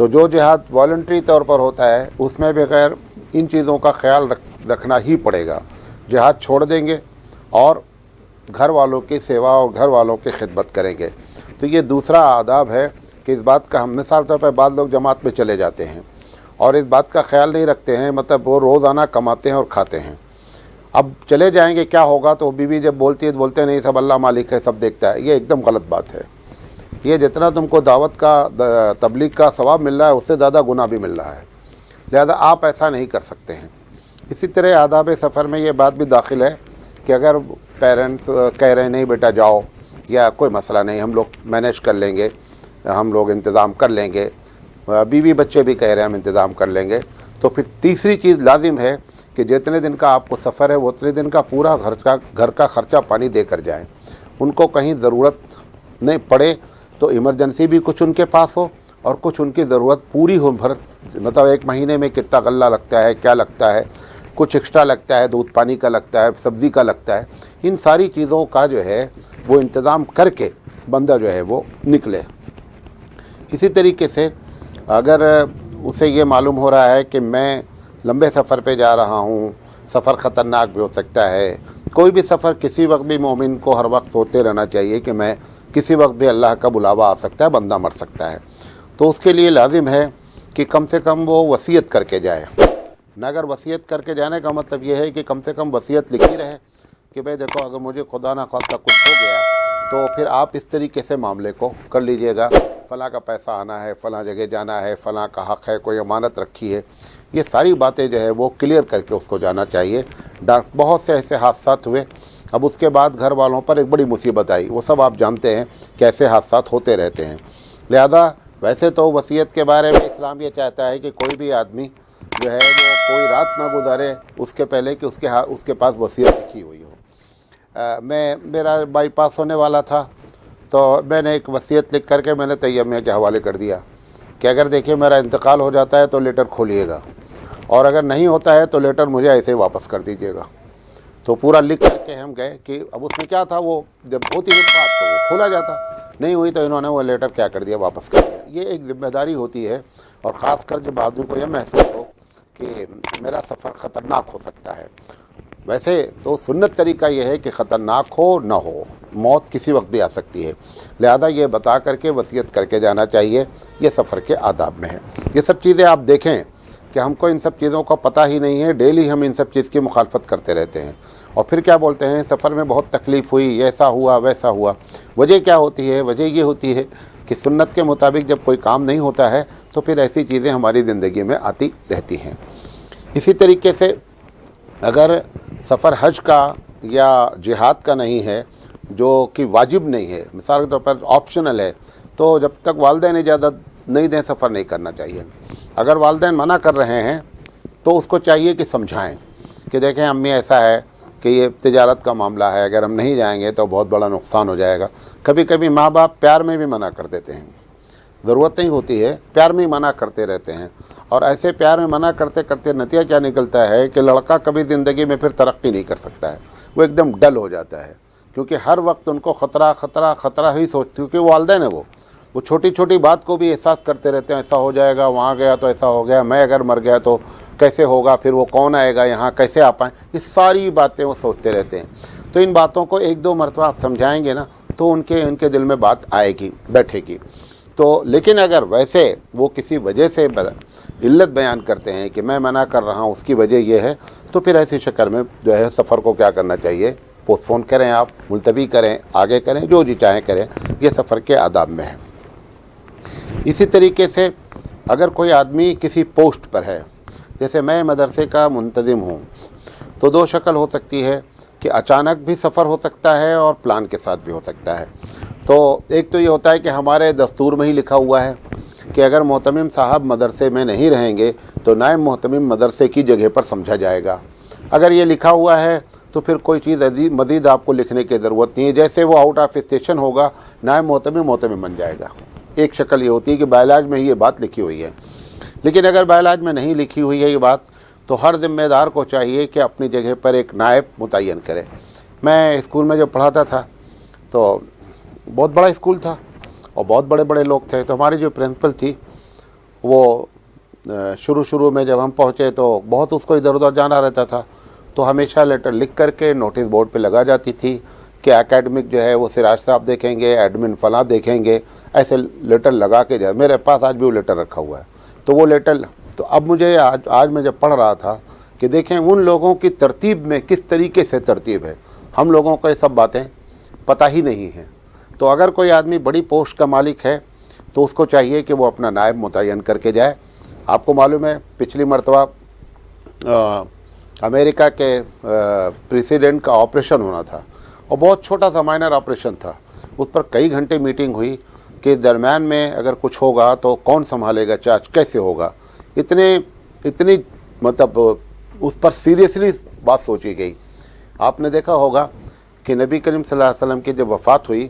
تو جو جہاد والنٹری طور پر ہوتا ہے اس میں بغیر ان چیزوں کا خیال رکھنا ہی پڑے گا. جہاد چھوڑ دیں گے اور گھر والوں کی سیوا اور گھر والوں کی خدمت کریں گے. تو یہ دوسرا آداب ہے کہ اس بات کا ہم مثال طور پر بعض لوگ جماعت میں چلے جاتے ہیں اور اس بات کا خیال نہیں رکھتے ہیں، مطلب وہ روزانہ کماتے ہیں اور کھاتے ہیں. اب چلے جائیں گے کیا ہوگا، تو بیوی جب بولتی ہے تو بولتے ہیں نہیں سب اللہ مالک ہے، سب دیکھتا ہے. یہ ایک دم غلط بات ہے. یہ جتنا تم کو دعوت کا تبلیغ کا ثواب مل رہا ہے اس سے زیادہ گناہ بھی مل رہا ہے. لہذا آپ ایسا نہیں کر سکتے ہیں. اسی طرح آداب سفر میں یہ بات بھی داخل ہے کہ اگر پیرنٹس کہہ رہے ہیں نہیں بیٹا جاؤ، یا کوئی مسئلہ نہیں ہم لوگ مینیج کر لیں گے، ہم لوگ انتظام کر لیں گے، بیوی بچے بھی کہہ رہے ہیں ہم انتظام کر لیں گے، تو پھر تیسری چیز لازم ہے کہ جتنے دن کا آپ کو سفر ہے وہ اتنے دن کا پورا گھر کا خرچہ پانی دے کر جائیں. ان کو کہیں ضرورت نہیں پڑے تو ایمرجنسی بھی کچھ ان کے پاس ہو اور کچھ ان کی ضرورت پوری ہو بھر، مطلب ایک مہینے میں کتنا غلہ لگتا ہے، کیا لگتا ہے، کچھ ایکسٹرا لگتا ہے، دودھ پانی کا لگتا ہے، سبزی کا لگتا ہے. ان ساری چیزوں کا جو ہے وہ انتظام کر کے بندہ جو ہے وہ نکلے. اسی طریقے سے اگر اسے یہ معلوم ہو رہا ہے کہ میں لمبے سفر پہ جا رہا ہوں، سفر خطرناک بھی ہو سکتا ہے. کوئی بھی سفر کسی وقت بھی مومن کو ہر وقت سوچتے رہنا چاہیے کہ میں کسی وقت بھی اللہ کا بلاوا آ سکتا ہے، بندہ مر سکتا ہے. تو اس کے لیے لازم ہے کہ کم سے کم وہ وصیت کر کے جائے. نہ اگر وصیت کر کے جانے کا مطلب یہ ہے کہ کم سے کم وصیت لکھی رہے کہ بھئی دیکھو اگر مجھے خدا نہ خواستہ کچھ ہو گیا تو پھر آپ اس طریقے سے معاملے کو کر لیجئے گا، فلاں کا پیسہ آنا ہے، فلاں جگہ جانا ہے، فلاں کا حق ہے، کوئی امانت رکھی ہے. یہ ساری باتیں جو ہے وہ کلیئر کر کے اس کو جانا چاہیے. بہت سے ایسے حادثات ہوئے، اب اس کے بعد گھر والوں پر ایک بڑی مصیبت آئی، وہ سب آپ جانتے ہیں کہ ایسے حادثات ہوتے رہتے ہیں. لہذا ویسے تو وصیت کے بارے میں اسلام یہ چاہتا ہے کہ کوئی بھی آدمی جو ہے وہ کوئی رات نہ گزارے اس کے پہلے کہ اس کے پاس وصیت لکھی ہوئی ہو. میرا بائی پاس ہونے والا تھا تو میں نے ایک وصیت لکھ کر کے میں نے تیمیہ کے حوالے کر دیا کہ اگر دیکھیے میرا انتقال ہو جاتا ہے تو لیٹر کھولیے گا، اور اگر نہیں ہوتا ہے تو لیٹر مجھے ایسے ہی واپس کر دیجیے گا. تو پورا لکھ کر کے ہم گئے کہ اب اس میں کیا تھا، وہ جب ہوتی ہوئی بات تو وہ کھولا جاتا، نہیں ہوئی تو انہوں نے وہ لیٹر کیا کر دیا، واپس کر دیا. یہ ایک ذمہ داری ہوتی ہے، اور خاص کر جب آدمی کو یہ محسوس ہو کہ میرا سفر خطرناک ہو سکتا ہے. ویسے تو سنت طریقہ یہ ہے کہ خطرناک ہو نہ ہو، موت کسی وقت بھی آ سکتی ہے. لہذا یہ بتا کر کے وصیت کر کے جانا چاہیے. یہ سفر کے آداب میں ہے. یہ سب چیزیں آپ دیکھیں کہ ہم کو ان سب چیزوں کا پتہ ہی نہیں ہے، ڈیلی ہم ان سب چیز کی مخالفت کرتے رہتے ہیں. اور پھر کیا بولتے ہیں سفر میں بہت تکلیف ہوئی، ایسا ہوا ویسا ہوا. وجہ کیا ہوتی ہے؟ وجہ یہ ہوتی ہے کہ سنت کے مطابق جب کوئی کام نہیں ہوتا ہے تو پھر ایسی چیزیں ہماری زندگی میں آتی رہتی ہیں. اسی طریقے سے اگر سفر حج کا یا جہاد کا نہیں ہے، جو کہ واجب نہیں ہے، مثال کے طور پر آپشنل ہے، تو جب تک والدین اجازت نہیں دیں سفر نہیں کرنا چاہیے. اگر والدین منع کر رہے ہیں تو اس کو چاہیے کہ سمجھائیں کہ دیکھیں امی ایسا ہے کہ یہ تجارت کا معاملہ ہے، اگر ہم نہیں جائیں گے تو بہت بڑا نقصان ہو جائے گا. کبھی کبھی ماں باپ پیار میں بھی منع کر دیتے ہیں، ضرورت نہیں ہوتی ہے، پیار میں منع کرتے رہتے ہیں. اور ایسے پیار میں منع کرتے کرتے نتیجہ کیا نکلتا ہے کہ لڑکا کبھی زندگی میں پھر ترقی نہیں کر سکتا ہے، وہ ایک دم ڈل ہو جاتا ہے. کیونکہ ہر وقت ان کو خطرہ خطرہ خطرہ ہی کیونکہ وہ والدین ہیں، وہ چھوٹی چھوٹی بات کو بھی احساس کرتے رہتے ہیں، ایسا ہو جائے گا، وہاں گیا تو ایسا ہو گیا، میں اگر مر گیا تو کیسے ہوگا، پھر وہ کون آئے گا یہاں، کیسے آ پائیں. یہ ساری باتیں وہ سوچتے رہتے ہیں. تو ان باتوں کو ایک دو مرتبہ آپ سمجھائیں گے نا تو ان کے دل میں بات آئے گی، بیٹھے گی. تو لیکن اگر ویسے وہ کسی وجہ سے علت بیان کرتے ہیں کہ میں منع کر رہا ہوں اس کی وجہ یہ ہے، تو پھر ایسی شکل میں جو ہے سفر کو کیا کرنا چاہیے، پوسٹ پون کریں، آپ ملتوی کریں، آگے کریں، جو جی چاہیں کریں. یہ سفر کے آداب میں ہے. اسی طریقے سے اگر کوئی آدمی کسی پوسٹ پر ہے، جیسے میں مدرسے کا منتظم ہوں، تو دو شکل ہو سکتی ہے کہ اچانک بھی سفر ہو سکتا ہے اور پلان کے ساتھ بھی ہو سکتا ہے. تو ایک تو یہ ہوتا ہے کہ ہمارے دستور میں ہی لکھا ہوا ہے کہ اگر محتمم صاحب مدرسے میں نہیں رہیں گے تو نائب محتمم مدرسے کی جگہ پر سمجھا جائے گا. اگر یہ لکھا ہوا ہے تو پھر کوئی چیز مزید آپ کو لکھنے کی ضرورت نہیں ہے. جیسے وہ آؤٹ آف اسٹیشن ہوگا نائب محتمم بن جائے گا. ایک شکل یہ ہوتی ہے کہ بائیلاج میں ہی یہ بات لکھی ہوئی ہے. لیکن اگر بائیلاج میں نہیں لکھی ہوئی ہے یہ بات تو ہر ذمہ دار کو چاہیے کہ اپنی جگہ پر ایک نائب متعین کرے. میں اسکول میں جب پڑھاتا تھا تو بہت بڑا اسکول تھا اور بہت بڑے بڑے لوگ تھے. تو ہماری جو پرنسپل تھی وہ شروع میں جب ہم پہنچے تو بہت اس کو ادھر ادھر جانا رہتا تھا، تو ہمیشہ لیٹر لکھ کر کے نوٹس بورڈ پہ لگا جاتی تھی کہ اکیڈمک جو ہے وہ سراج صاحب دیکھیں گے، ایڈمن فلاں دیکھیں گے، ایسے لیٹر لگا کے جائے. میرے پاس آج بھی وہ لیٹر رکھا ہوا ہے. تو وہ لیٹر تو اب مجھے آج میں جب پڑھ رہا تھا کہ دیکھیں ان لوگوں کی ترتیب میں کس طریقے سے ترتیب ہے. ہم لوگوں کو یہ سب باتیں پتہ ہی نہیں ہیں. تو اگر کوئی آدمی بڑی پوسٹ کا مالک ہے تو اس کو چاہیے کہ وہ اپنا نائب متعین کر کے جائے. آپ کو معلوم ہے پچھلی مرتبہ امریکہ کے پریسیڈنٹ کا آپریشن ہونا تھا، اور بہت چھوٹا سا مائنر آپریشن تھا. اس پر کئی گھنٹے میٹنگ ہوئی کہ درمیان میں اگر کچھ ہوگا تو کون سنبھالے گا چارج، کیسے ہوگا. اتنی مطلب اس پر سیریسلی بات سوچی گئی. آپ نے دیکھا ہوگا کہ نبی کریم صلی اللہ علیہ وسلم کی جب وفات ہوئی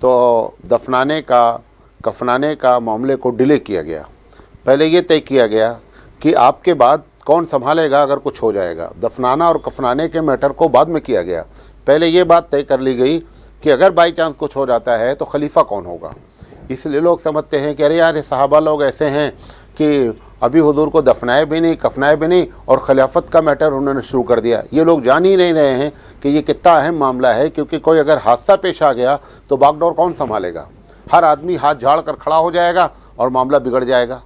تو کفنانے کا معاملے کو ڈیلے کیا گیا. پہلے یہ طے کیا گیا کہ آپ کے بعد کون سنبھالے گا اگر کچھ ہو جائے گا. دفنانا اور کفنانے کے میٹر کو بعد میں کیا گیا. پہلے یہ بات طے کر لی گئی کہ اگر بائی چانس کچھ ہو جاتا ہے تو خلیفہ کون ہوگا. اس لیے لوگ سمجھتے ہیں کہ ارے یار یہ صحابہ لوگ ایسے ہیں کہ ابھی حضور کو دفنائے بھی نہیں، کفنائے بھی نہیں، اور خلافت کا میٹر انہوں نے شروع کر دیا. یہ لوگ جان ہی نہیں رہے ہیں کہ یہ کتنا اہم معاملہ ہے، کیونکہ کوئی اگر حادثہ پیش آ گیا تو باغ ڈور کون سنبھالے گا. ہر آدمی ہاتھ جھاڑ کر کھڑا ہو جائے گا اور معاملہ بگڑ جائے گا.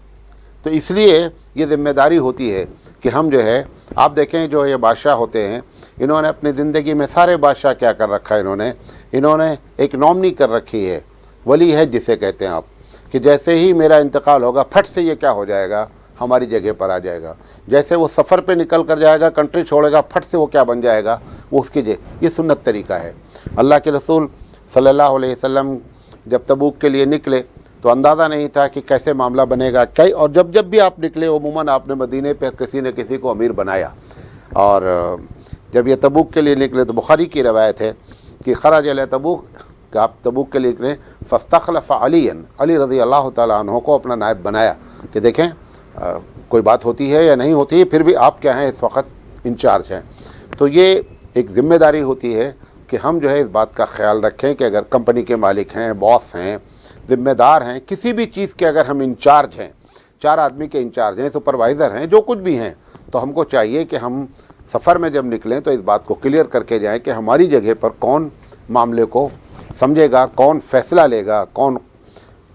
تو اس لیے یہ ذمہ داری ہوتی ہے کہ ہم جو ہے، آپ دیکھیں جو یہ بادشاہ ہوتے ہیں، انہوں نے اپنی زندگی میں سارے بادشاہ کیا کر رکھا ہے، انہوں نے ایک نامنی کر رکھی ہے، ولی ہے جسے کہتے ہیں آپ، کہ جیسے ہی میرا انتقال ہوگا پھٹ سے یہ کیا ہو جائے گا، ہماری جگہ پر آ جائے گا. جیسے وہ سفر پہ نکل کر جائے گا، کنٹری چھوڑے گا، پھٹ سے وہ کیا بن جائے گا، وہ اس کی یہ سنت طریقہ ہے. اللہ کے رسول صلی اللہ علیہ وسلم جب تبوک کے لیے نکلے تو اندازہ نہیں تھا کہ کیسے معاملہ بنے گا. اور جب بھی آپ نکلے عموماً آپ نے مدینے پہ کسی نہ کسی کو امیر بنایا. اور جب یہ تبوک کے لیے نکلے تو بخاری کی روایت ہے کہ خرج علی تبوک، کہ آپ تبوک کے لیے نکلے، فاستخلف علی رضی اللہ تعالیٰ عنہ کو اپنا نائب بنایا کہ دیکھیں کوئی بات ہوتی ہے یا نہیں ہوتی ہے، پھر بھی آپ کیا ہیں اس وقت انچارج ہیں. تو یہ ایک ذمہ داری ہوتی ہے کہ ہم جو ہے اس بات کا خیال رکھیں کہ اگر کمپنی کے مالک ہیں، باس ہیں، ذمہ دار ہیں، کسی بھی چیز کے اگر ہم انچارج ہیں، 4 آدمی کے انچارج ہیں، سپروائزر ہیں، جو کچھ بھی ہیں، تو ہم کو چاہیے کہ ہم سفر میں جب نکلیں تو اس بات کو کلیئر کر کے جائیں کہ ہماری جگہ پر کون معاملے کو سمجھے گا، کون فیصلہ لے گا، کون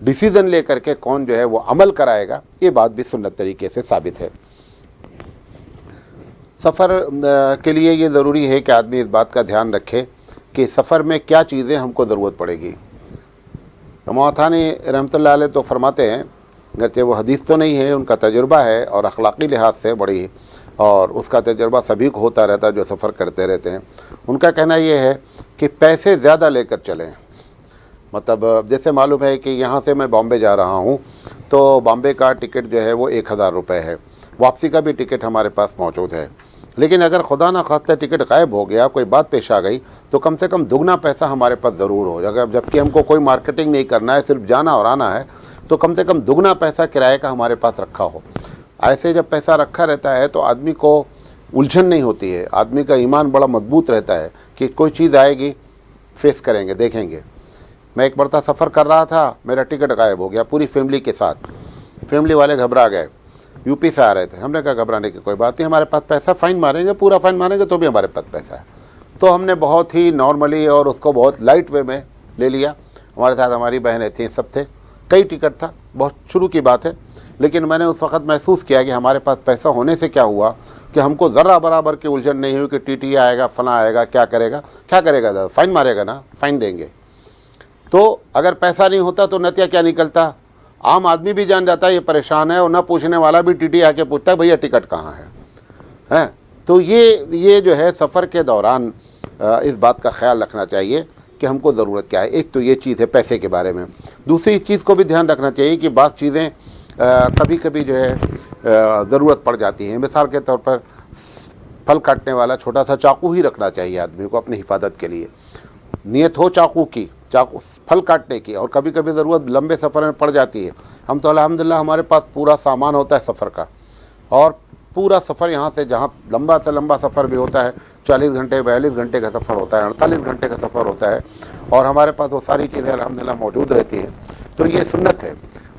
ڈیسیزن لے کر کے کون جو ہے وہ عمل کرائے گا. یہ بات بھی سنت طریقے سے ثابت ہے. سفر کے لیے یہ ضروری ہے کہ آدمی اس بات کا دھیان رکھے کہ سفر میں کیا چیزیں ہم کو ضرورت پڑے گی. امام تھانی رحمۃ اللہ علیہ تو فرماتے ہیں، گرچہ وہ حدیث تو نہیں ہے، ان کا تجربہ ہے اور اخلاقی لحاظ سے بڑی، اور اس کا تجربہ سبھی کو ہوتا رہتا ہے جو سفر کرتے رہتے ہیں. ان کا کہنا یہ ہے کہ پیسے زیادہ لے کر چلیں. مطلب جیسے معلوم ہے کہ یہاں سے میں بامبے جا رہا ہوں تو بامبے کا ٹکٹ جو ہے وہ 1000 روپے ہے، واپسی کا بھی ٹکٹ ہمارے پاس موجود ہے. لیکن اگر خدا نہ خواستہ ٹکٹ غائب ہو گیا، کوئی بات پیش آ گئی، تو کم سے کم دگنا پیسہ ہمارے پاس ضرور ہو. اگر جبکہ ہم کو کوئی مارکیٹنگ نہیں کرنا ہے، صرف جانا اور آنا ہے، تو کم سے کم دگنا پیسہ کرائے کا ہمارے پاس رکھا ہو. ایسے جب پیسہ رکھا رہتا ہے تو آدمی کو الجھن نہیں ہوتی ہے، آدمی کا ایمان بڑا مضبوط رہتا ہے کہ کوئی چیز آئے گی، فیس کریں گے، دیکھیں گے. میں ایک مرتبہ سفر کر رہا تھا، میرا ٹکٹ غائب ہو گیا پوری فیملی کے ساتھ. فیملی والے گھبرا گئے، یو پی سے آ رہے تھے. ہم نے کہا گھبرانے کی کوئی بات نہیں، ہمارے پاس پیسہ، فائن ماریں گے، پورا فائن ماریں گے تو بھی ہمارے پاس پیسہ ہے. تو ہم نے بہت ہی نارملی اور اس کو بہت لائٹ وے میں لے لیا. ہمارے ساتھ ہماری بہنیں تھیں، سب تھے، کئی ٹکٹ تھا، بہت شروع کی بات ہے. لیکن میں نے اس وقت محسوس کیا کہ ہمارے پاس پیسہ ہونے سے کیا ہوا کہ ہم کو ذرہ برابر کی الجھن نہیں ہوئی کہ ٹی ٹی آئے گا، فلاں آئے گا، کیا کرے گا دادا، فائن مارے گا نا، فائن دیں گے. تو اگر پیسہ نہیں ہوتا تو نتیجہ کیا نکلتا، عام آدمی بھی جان جاتا ہے یہ پریشان ہے، اور نہ پوچھنے والا بھی ٹی ٹی آ کے پوچھتا ہے بھیا ٹکٹ کہاں ہے. تو یہ جو ہے سفر کے دوران اس بات کا خیال رکھنا چاہیے کہ ہم کو ضرورت کیا ہے. ایک تو یہ چیز ہے پیسے کے بارے میں. دوسری چیز کو بھی دھیان رکھنا چاہیے کہ بعض چیزیں کبھی کبھی جو ہے ضرورت پڑ جاتی ہیں. مثال کے طور پر پھل کاٹنے والا چھوٹا سا چاقو ہی رکھنا چاہیے آدمی کو اپنی حفاظت کے لیے. نیت ہو چاقو پھل کاٹنے کی، اور کبھی کبھی ضرورت لمبے سفر میں پڑ جاتی ہے. ہم تو الحمدللہ ہمارے پاس پورا سامان ہوتا ہے سفر کا، اور پورا سفر یہاں سے جہاں لمبا سے لمبا سفر بھی ہوتا ہے، 40 گھنٹے 42 گھنٹے کا سفر ہوتا ہے، 48 گھنٹے کا سفر ہوتا ہے، اور ہمارے پاس وہ ساری چیزیں الحمدللہ موجود رہتی ہیں. تو یہ سنت ہے.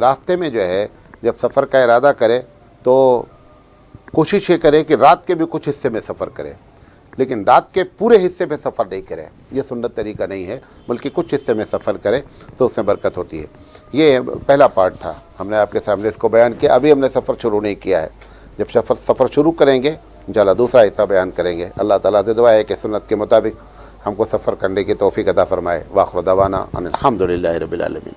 راستے میں جو ہے جب سفر کا ارادہ کرے تو کوشش یہ کرے کہ رات کے بھی کچھ حصے میں سفر کرے، لیکن رات کے پورے حصے میں سفر نہیں کرے، یہ سنت طریقہ نہیں ہے، بلکہ کچھ حصے میں سفر کرے تو اس میں برکت ہوتی ہے۔ یہ پہلا پارٹ تھا، ہم نے آپ کے سامنے اس کو بیان کیا۔ ابھی ہم نے سفر شروع نہیں کیا ہے، جب سفر شروع کریں گے انشاءاللہ دوسرا حصہ بیان کریں گے۔ اللہ تعالیٰ سے دعا ہے کہ سنت کے مطابق ہم کو سفر کرنے کی توفیق عطا فرمائے۔ وآخر دعوانا ان الحمدللہ رب العالمین۔